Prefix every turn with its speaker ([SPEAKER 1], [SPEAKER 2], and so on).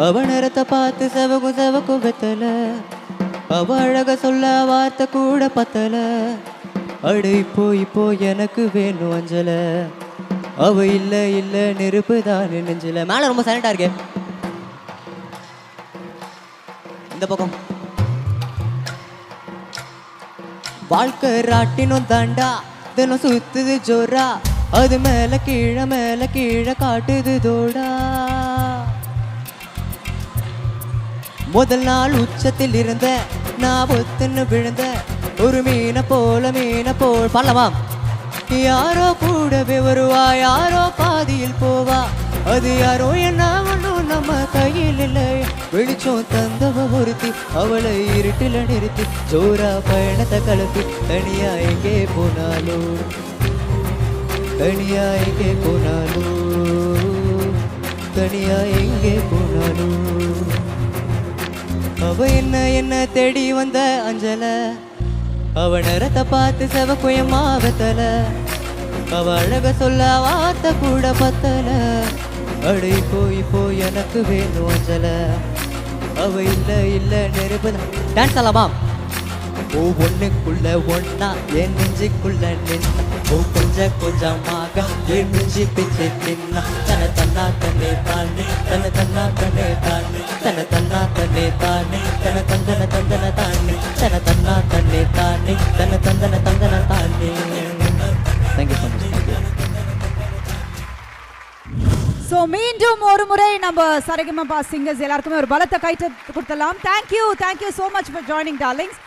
[SPEAKER 1] அவ நேரத்தை பார்த்து செவக்கும் செவக்கும் வெத்தல, அவ அழக சொல்ல வார்த்தை கூட பத்தல. அடு இப்போ எனக்கு வேணும் அஞ்சல, அவ இல்ல இல்ல நெருப்பு தான் நெஞ்சில. மேல ரொம்ப சைலண்டா இருக்கே. இந்த பக்கம் வாழ்க்கை ராட்டினும் தாண்டா, தினம் சுத்துது ஜோரா, அது மேல கீழே காட்டுது தோடா. முதல் நாள் உச்சத்தில் இருந்த நான் ஒத்துன்னு விழுந்த ஒரு மீனை போல் பண்ணலாமா? யாரோ கூடவே வருவா, யாரோ பாதியில் போவா, அது யாரோ என்ன ஒன்றும் நம்ம கையில் இல்லை. வெளிச்சம் தந்தவ ஒருத்தி, அவளை இருட்டில் நிறுத்தி ஜோரா பயணத்தை கலப்பி தனியா எங்கே போனாலோ, தனியா எங்கே போனாலோ, தனியா எங்கே போனாலோ. அவ என்ன தேடி வந்த அஞ்சல, அவ நேரத்தை பார்த்து செவக்குயமா வெத்தல, அவ அழக சொல்ல வார்த்தை கூட பத்தல. அடு இப்போ எனக்கு வேணும் அஞ்சல, அவ இல்ல நெருப்பு. டான்ஸ் ஆலாமா? ஓ ஒண்ணுக்குள்ள ஒன்னா என் நெஞ்சுக்குள்ள நின்னா, ஓ கொஞ்சமாக என் நெஞ்சு பிச்சு தின்னா. தன தன்னா தன்னே தானே, தன தன்னா தன்னே தானே, தன தன்னா தன்னே தானே, தன தந்தன தானே, தன தன்னா தன்னே தானே, தன தந்தன தானே. Thank you so much.
[SPEAKER 2] ஸோ மீண்டும் ஒரு முறை நம்ம சரிகமபா சிங்கர்ஸ் எல்லாருக்குமே ஒரு பலத்தை கைட்டு கொடுத்தலாம். Thank you so much for joining darlings.